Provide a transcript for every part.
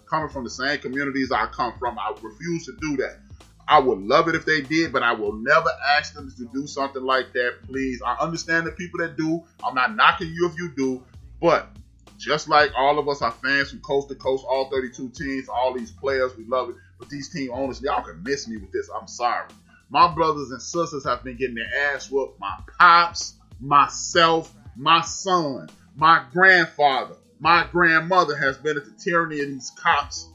coming from the same communities I come from. I refuse to do that. I would love it if they did, but I will never ask them to do something like that, please. I understand the people that do. I'm not knocking you if you do, but just like all of us are fans from coast to coast, all 32 teams, all these players, we love it. But these team owners, y'all can miss me with this. I'm sorry. My brothers and sisters have been getting their ass whooped. My pops, myself, my son, my grandfather, my grandmother has been at the tyranny of these cops.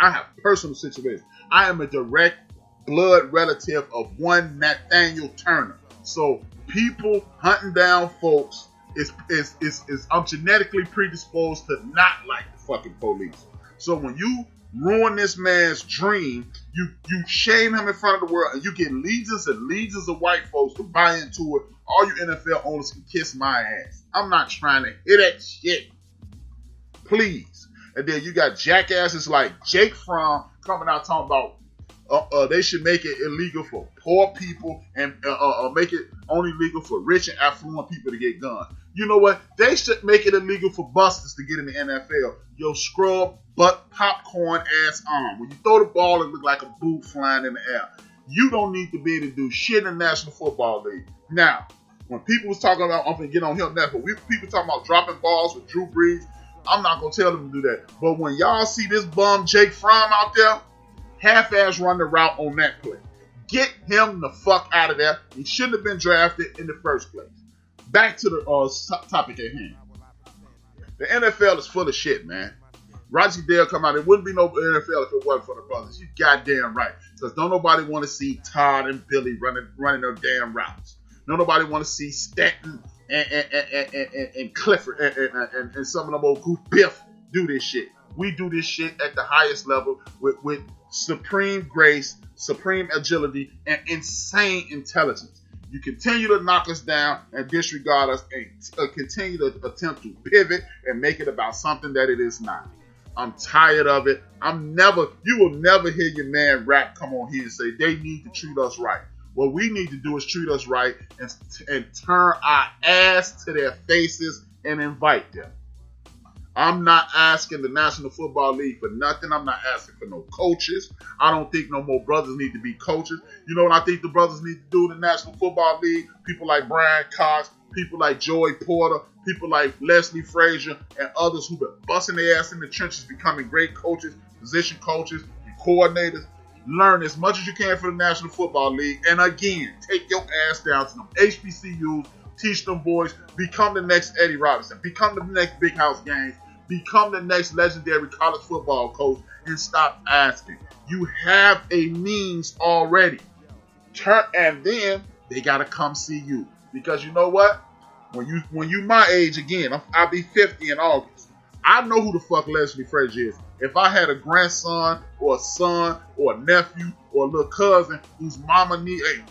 I have personal situations. I am a direct blood relative of one Nathaniel Turner. So people hunting down folks I'm genetically predisposed to not like the fucking police. So when you ruin this man's dream, you shame him in front of the world, and you get legions and legions of white folks to buy into it. All you NFL owners can kiss my ass. I'm not trying to hear that shit. Please. And then you got jackasses like Jake Fromm coming out talking about they should make it illegal for poor people and make it only legal for rich and affluent people to get guns. You know what? They should make it illegal for busters to get in the NFL. Yo, scrub butt popcorn ass on. When you throw the ball, it look like a boot flying in the air. You don't need to be able to do shit in the National Football League. Now, when people was talking about, I'm going to get on him next, but people talking about dropping balls with Drew Brees, I'm not going to tell them to do that. But when y'all see this bum Jake Fromm out there, half-ass run the route on that play. Get him the fuck out of there. He shouldn't have been drafted in the first place. Back to the topic at hand. The NFL is full of shit, man. Roger Dale come out. It wouldn't be no NFL if it wasn't for the brothers. You goddamn right. Because don't nobody want to see Todd and Billy running their damn routes. Don't nobody want to see Stanton and Clifford and some of them old goof Biff do this shit. We do this shit at the highest level with supreme grace, supreme agility, and insane intelligence. You continue to knock us down and disregard us and continue to attempt to pivot and make it about something that it is not. I'm tired of it. You will never hear your man Rap come on here and say they need to treat us right. What we need to do is treat us right and turn our ass to their faces and invite them. I'm not asking the National Football League for nothing. I'm not asking for no coaches. I don't think no more brothers need to be coaches. You know what I think the brothers need to do in the National Football League? People like Brian Cox, people like Joey Porter, people like Leslie Frazier, and others who've been busting their ass in the trenches, becoming great coaches, position coaches, and coordinators. Learn as much as you can for the National Football League. And again, take your ass down to them HBCUs, teach them boys, become the next Eddie Robinson, become the next Big House Games, become the next legendary college football coach, and stop asking. You have a means already. And then they gotta come see you. Because you know what? When you my age again, I'll be 50 in August. I know who the fuck Leslie Frazier is. If I had a grandson or a son or a nephew or a little cousin whose mama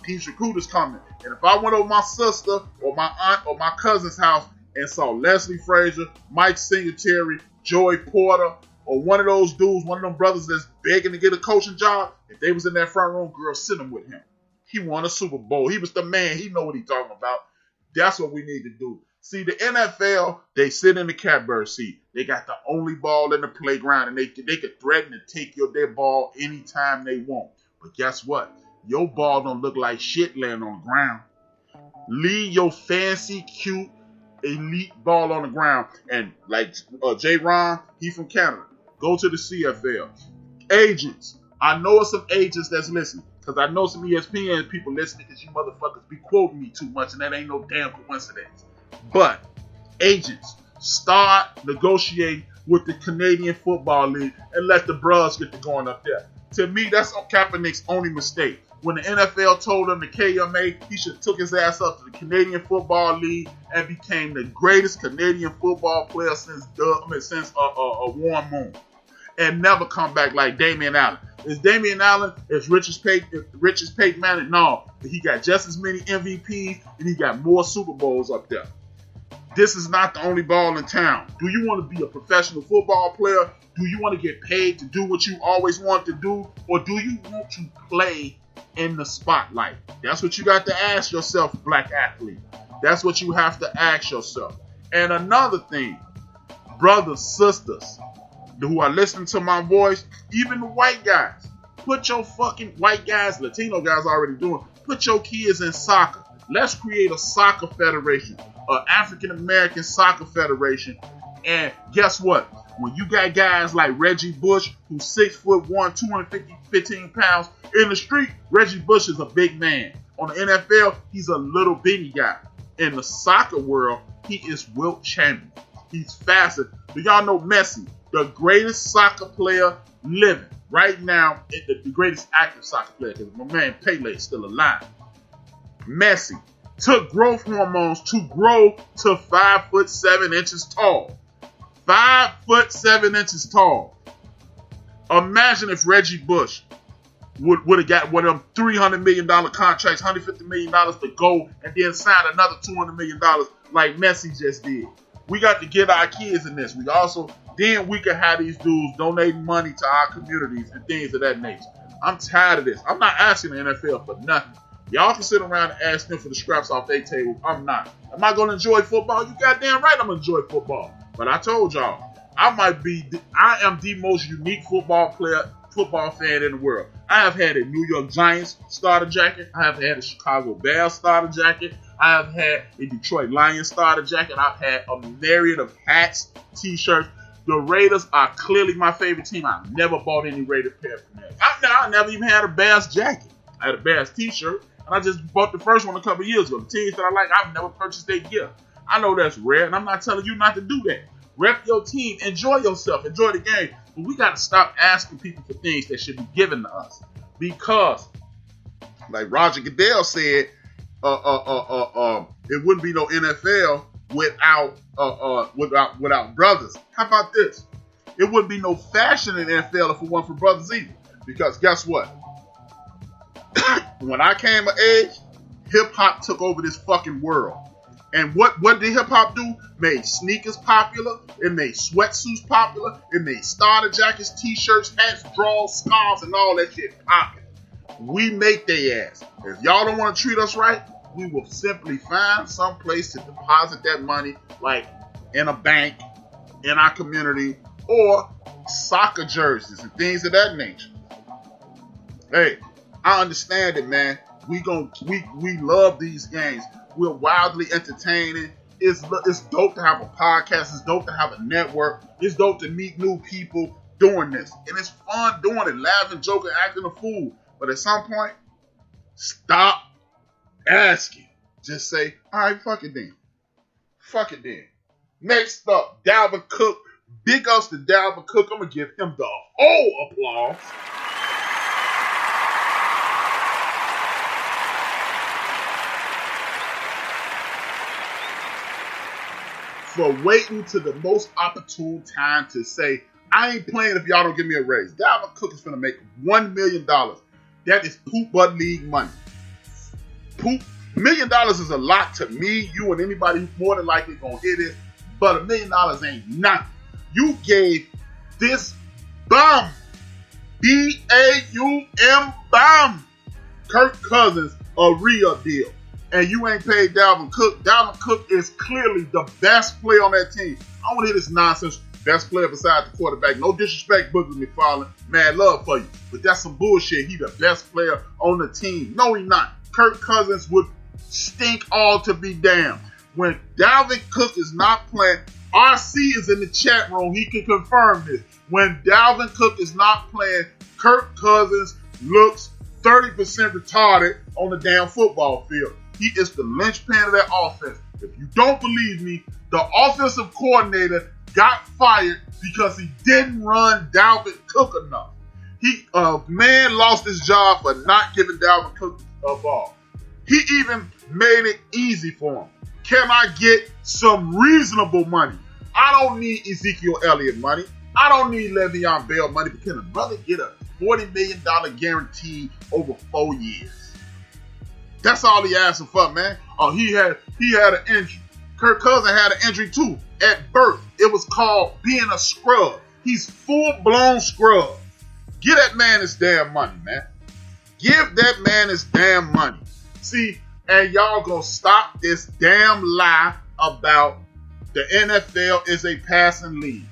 these recruiters coming, and if I went over my sister or my aunt or my cousin's house and saw Leslie Frazier, Mike Singletary, Joey Porter, or one of those dudes, one of them brothers that's begging to get a coaching job, if they was in that front room, girl, sit him with him. He won a Super Bowl. He was the man. He know what he's talking about. That's what we need to do. See, the NFL, they sit in the catbird seat. They got the only ball in the playground, and they could threaten to take their ball anytime they want. But guess what? Your ball don't look like shit laying on the ground. Leave your fancy, cute, elite ball on the ground. And like J. Ron, he from Canada. Go to the CFL. Agents. I know some agents that's listening. Because I know some ESPN people listening because you motherfuckers be quoting me too much, and that ain't no damn coincidence. But agents, start negotiating with the Canadian Football League and let the bros get to going up there. To me, that's Kaepernick's only mistake. When the NFL told him, the KMA, he should have took his ass up to the Canadian Football League and became the greatest Canadian football player since Warren Moon. And never come back like Damian Allen. Is Damian Allen as rich as Peyton Manning? No. But he got just as many MVPs and he got more Super Bowls up there. This is not the only ball in town. Do you want to be a professional football player? Do you want to get paid to do what you always want to do? Or do you want to play in the spotlight? That's what you got to ask yourself, black athlete. That's what you have to ask yourself. And another thing, brothers, sisters, who are listening to my voice, even the white guys, put your fucking white guys, Latino guys already doing, put your kids in soccer. Let's create a soccer federation, an African American soccer federation. And guess what? When you got guys like Reggie Bush, who's 6'1", 215 pounds in the street, Reggie Bush is a big man. On the NFL, he's a little bitty guy. In the soccer world, he is Wilt Chamberlain. He's faster. Do y'all know Messi, the greatest soccer player living right now, the greatest active soccer player, because my man Pele is still alive. Messi took growth hormones to grow to 5'7" tall. 5'7" tall. Imagine if Reggie Bush would have got one of them $300 million contracts, $150 million to go, and then sign another $200 million like Messi just did. We got to get our kids in this. Then we can have these dudes donating money to our communities and things of that nature. I'm tired of this. I'm not asking the NFL for nothing. Y'all can sit around and ask them for the scraps off their table. I'm not. Am I going to enjoy football? You goddamn right I'm going to enjoy football. But I told y'all, I am the most unique football fan in the world. I have had a New York Giants starter jacket. I have had a Chicago Bears starter jacket. I have had a Detroit Lions starter jacket. I've had a myriad of hats, t-shirts. The Raiders are clearly my favorite team. I've never bought any Raiders paraphernalia. I never even had a Bears jacket. I had a Bears t-shirt, and I just bought the first one a couple years ago. The teams that I like, I've never purchased their gear. I know that's rare, and I'm not telling you not to do that. Rep your team. Enjoy yourself. Enjoy the game. But we got to stop asking people for things that should be given to us. Because, like Roger Goodell said, it wouldn't be no NFL without brothers. How about this? It wouldn't be no fashion in the NFL if it wasn't for brothers either. Because guess what? When I came of age, hip-hop took over this fucking world. And what did hip-hop do? Made sneakers popular. It made sweatsuits popular. It made starter jackets, t-shirts, hats, drawers, scarves, and all that shit popular. We make their ass. If y'all don't want to treat us right, we will simply find some place to deposit that money, like in a bank, in our community, or soccer jerseys and things of that nature. Hey, I understand it, man. We love these games. We're wildly entertaining. It's dope to have a podcast. It's dope to have a network. It's dope to meet new people doing this. And it's fun doing it, laughing, joking, acting a fool. But at some point, stop asking. Just say, all right, fuck it then. Fuck it then. Next up, Dalvin Cook. Big ups to Dalvin Cook. I'm going to give him the whole applause. For waiting to the most opportune time to say, I ain't playing if y'all don't give me a raise. Dalvin Cook is going to make $1 million. That is poop butt league money. $1 million is a lot to me, you, and anybody who's more than likely going to hear this, but $1 million ain't nothing. You gave this bum, B-A-U-M bum, Kirk Cousins, a real deal. And you ain't paid Dalvin Cook. Dalvin Cook is clearly the best player on that team. I don't want to hear this nonsense. Best player besides the quarterback. No disrespect, Boogie McFarland. Mad love for you. But that's some bullshit. He the best player on the team. No, he not. Kirk Cousins would stink all to be damned. When Dalvin Cook is not playing, RC is in the chat room. He can confirm this. When Dalvin Cook is not playing, Kirk Cousins looks 30% retarded on the damn football field. He is the linchpin of that offense. If you don't believe me, the offensive coordinator got fired because he didn't run Dalvin Cook enough. Man lost his job for not giving Dalvin Cook a ball. He even made it easy for him. Can I get some reasonable money? I don't need Ezekiel Elliott money. I don't need Le'Veon Bell money. But can a brother get a $40 million guarantee over 4 years? That's all he asking for, man. Oh, he had an injury. Kirk Cousins had an injury too at birth. It was called being a scrub. He's full-blown scrub. Give that man his damn money, man. Give that man his damn money. See, and y'all gonna stop this damn lie about the NFL is a passing league.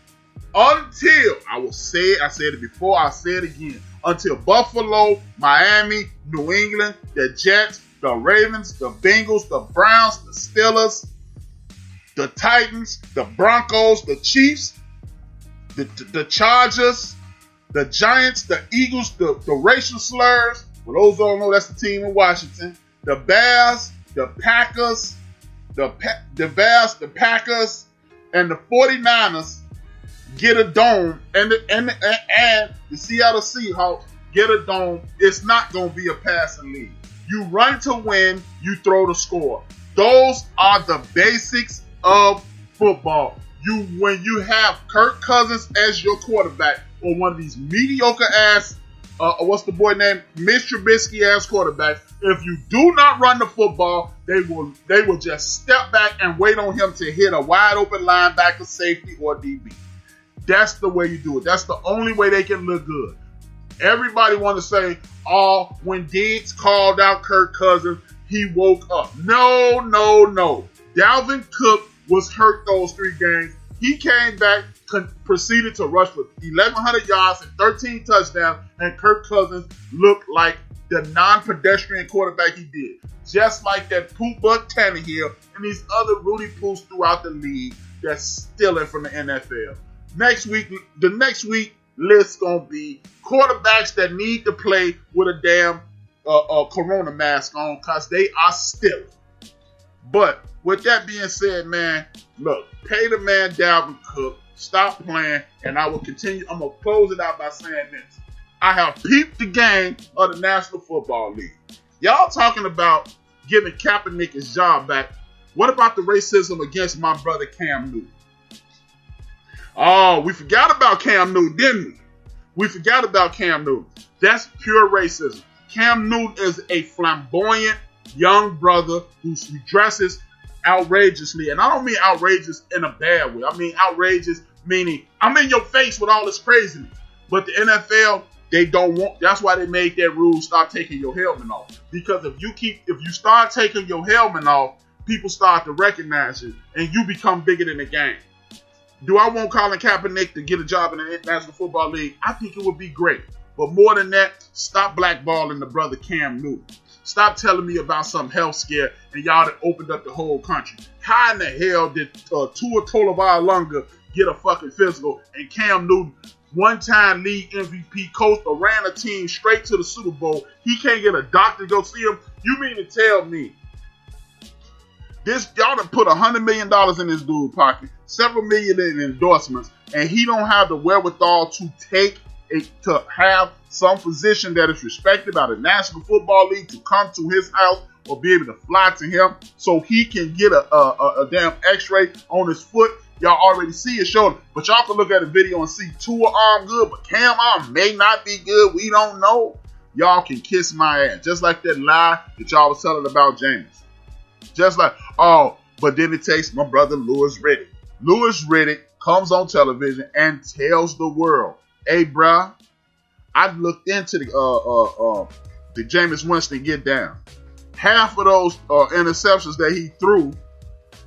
until, I will say it, I said it before, I'll say it again, until Buffalo, Miami, New England, the Jets, the Ravens, the Bengals, the Browns, the Steelers, the Titans, the Broncos, the Chiefs, the Chargers, the Giants, the Eagles, the racial slurs. For those who don't know, that's the team in Washington. The Bears, the Packers, the Bears, the Packers, and the 49ers get a dome, and the Seattle Seahawks get a dome. It's not going to be a passing league. You run to win, you throw to score. Those are the basics of football. When you have Kirk Cousins as your quarterback, or one of these mediocre ass, what's the boy name, Mitch Trubisky ass quarterback, if you do not run the football, they will just step back and wait on him to hit a wide open linebacker, safety, or DB. That's the way you do it. That's the only way they can look good. Everybody want to say, oh, when Diggs called out Kirk Cousins, he woke up. No. Dalvin Cook was hurt those 3 games. He came back, proceeded to rush for 1,100 yards and 13 touchdowns, and Kirk Cousins looked like the non-pedestrian quarterback he did. Just like that poop butt Tannehill and these other Rudy Poos throughout the league that's stealing from the NFL. The next week list gonna be quarterbacks that need to play with a damn corona mask on because they are stealing. But with that being said, man, look, pay the man Dalvin Cook, stop playing, and I will continue. I'm gonna close it out by saying this. I have peeped the game of the National Football League. Y'all talking about giving Kaepernick his job back. What about the racism against my brother Cam Newton? Oh, we forgot about Cam Newton, didn't we? We forgot about Cam Newton. That's pure racism. Cam Newton is a flamboyant young brother who dresses outrageously. And I don't mean outrageous in a bad way. I mean outrageous meaning I'm in your face with all this craziness. But the NFL, they don't want, that's why they made that rule, stop taking your helmet off. Because if you start taking your helmet off, people start to recognize you and you become bigger than the game. Do I want Colin Kaepernick to get a job in the National Football League? I think it would be great. But more than that, stop blackballing the brother Cam Newton. Stop telling me about some health scare and y'all that opened up the whole country. How in the hell did Tua Tagovailoa get a fucking physical and Cam Newton, one-time league MVP, coach, or ran a team straight to the Super Bowl, he can't get a doctor to go see him? You mean to tell me y'all done put $100 million in this dude's pocket, several million in endorsements, and he don't have the wherewithal to have some physician that is respected by the National Football League to come to his house or be able to fly to him so he can get a damn x-ray on his foot? Y'all already see his shoulder, but y'all can look at the video and see Tua arm good, but Cam arm may not be good. We don't know. Y'all can kiss my ass. Just like that lie that y'all was telling about Jameis. Just like, oh, but then it takes my brother Louis Riddick. Louis Riddick comes on television and tells the world, hey, bruh, I looked into the Jameis Winston get down. Half of those interceptions that he threw,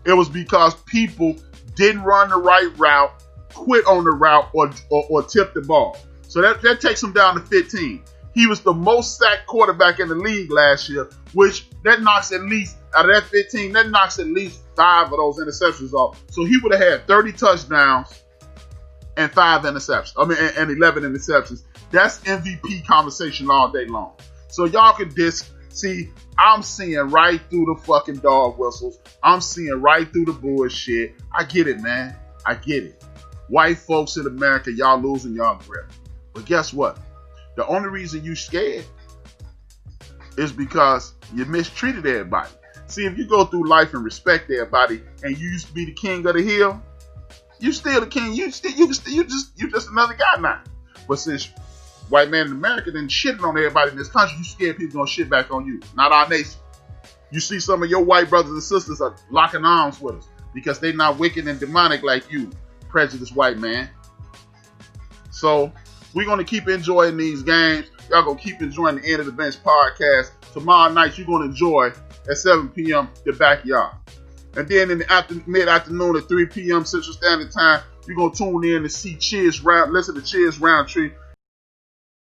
it was because people didn't run the right route, quit on the route, or tipped the ball. So that takes him down to 15. He was the most sacked quarterback in the league last year, which that knocks at least, out of that 15, that knocks at least 5 of those interceptions off. So he would have had 30 touchdowns and 5 interceptions. And 11 interceptions. That's MVP conversation all day long. So y'all can see, I'm seeing right through the fucking dog whistles. I'm seeing right through the bullshit. I get it, man. I get it. White folks in America, y'all losing y'all grip. But guess what? The only reason you scared is because you mistreated everybody. See, if you go through life and respect everybody, and you used to be the king of the hill, you still the king. You just another guy now. But since white man in America then shitting on everybody in this country, you scared people gonna shit back on you. Not our nation. You see some of your white brothers and sisters are locking arms with us because they not wicked and demonic like you, prejudiced white man. So we're gonna keep enjoying these games. Y'all gonna keep enjoying the End of the Bench podcast. Tomorrow night you're gonna enjoy at 7 p.m. the backyard. And then in the mid-afternoon at 3 p.m. Central Standard Time, You're gonna tune in to see listen to Cheers Roundtree